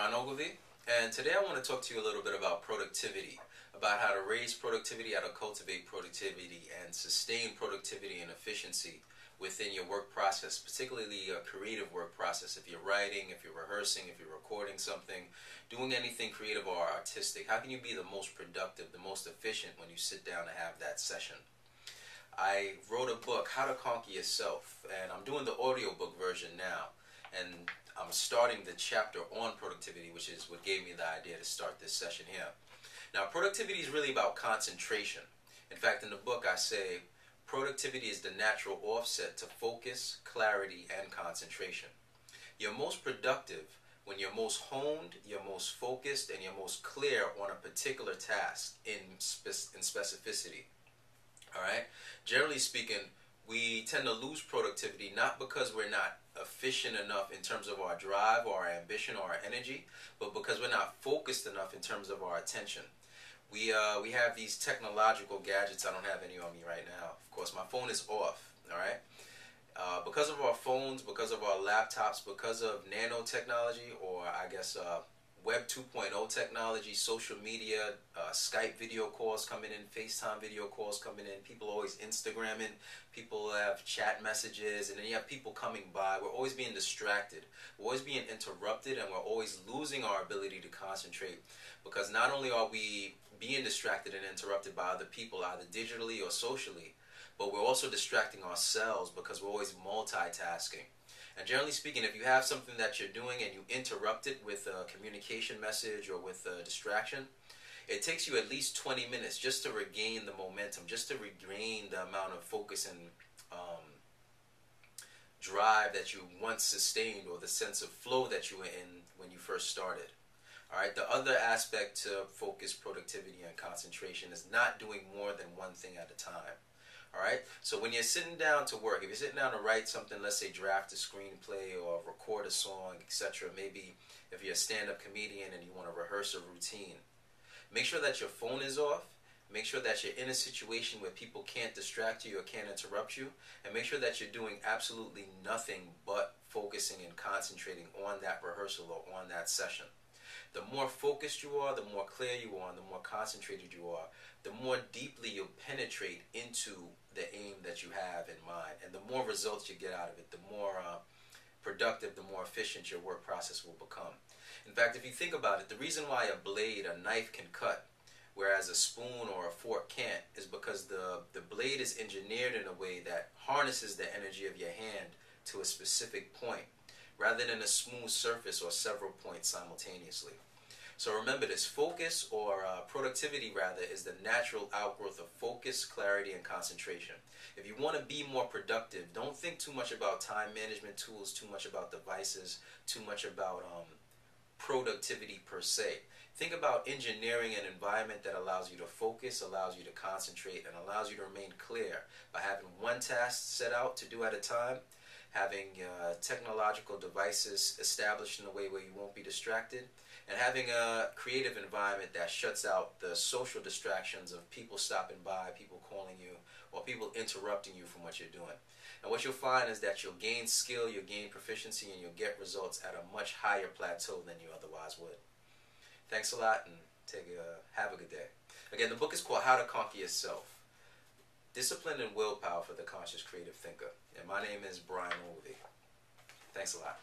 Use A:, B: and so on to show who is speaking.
A: Brian Ogilvy, and today I want to talk to you a little bit about productivity, about how to raise productivity, how to cultivate productivity, and sustain productivity and efficiency within your work process, particularly a creative work process. If you're writing, if you're rehearsing, if you're recording something, doing anything creative or artistic, how can you be the most productive, the most efficient when you sit down to have that session? I wrote a book, How to Conquer Yourself, and I'm doing the audiobook version now. And I'm starting the chapter on productivity, which is what gave me the idea to start this session here. Now, productivity is really about concentration. In fact, in the book I say, productivity is the natural offset to focus, clarity, and concentration. You're most productive when you're most honed, you're most focused, and you're most clear on a particular task in specificity. All right? Generally speaking, we tend to lose productivity not because we're not efficient enough in terms of our drive or our ambition or our energy, but because we're not focused enough in terms of our attention. We have these technological gadgets. I don't have any on me right now. Of course, my phone is off, all right? Because of our phones, because of our laptops, because of nanotechnology, or I guess Web 2.0 technology, social media, Skype video calls coming in, FaceTime video calls coming in, people always Instagramming, people have chat messages, and then you have people coming by. We're always being distracted. We're always being interrupted, and we're always losing our ability to concentrate, because not only are we being distracted and interrupted by other people, either digitally or socially, but we're also distracting ourselves because we're always multitasking. And generally speaking, if you have something that you're doing and you interrupt it with a communication message or with a distraction, it takes you at least 20 minutes just to regain the momentum, just to regain the amount of focus and drive that you once sustained, or the sense of flow that you were in when you first started. All right. The other aspect to focus, productivity, and concentration is not doing more than one thing at a time. All right. So when you're sitting down to work, if you're sitting down to write something, let's say draft a screenplay or record a song, etc. Maybe if you're a stand-up comedian and you want to rehearse a routine, make sure that your phone is off. Make sure that you're in a situation where people can't distract you or can't interrupt you, and make sure that you're doing absolutely nothing but focusing and concentrating on that rehearsal or on that session. The more focused you are, the more clear you are, and the more concentrated you are, the more deeply you'll penetrate into the aim that you have in mind, and the more results you get out of it, the more productive, the more efficient your work process will become. In fact, if you think about it, the reason why a blade, a knife can cut, whereas a spoon or a fork can't, is because the blade is engineered in a way that harnesses the energy of your hand to a specific point, rather than a smooth surface or several points simultaneously. So remember this, focus, or productivity rather, is the natural outgrowth of focus, clarity, and concentration. If you want to be more productive, don't think too much about time management tools, too much about devices, too much about productivity per se. Think about engineering an environment that allows you to focus, allows you to concentrate, and allows you to remain clear by having one task set out to do at a time, having technological devices established in a way where you won't be distracted, and having a creative environment that shuts out the social distractions of people stopping by, people calling you, or people interrupting you from what you're doing. And what you'll find is that you'll gain skill, you'll gain proficiency, and you'll get results at a much higher plateau than you otherwise would. Thanks a lot, and have a good day. Again, the book is called How to Conquer Yourself. Discipline and willpower for the conscious creative thinker. And my name is Brian Ogilvy. Thanks a lot.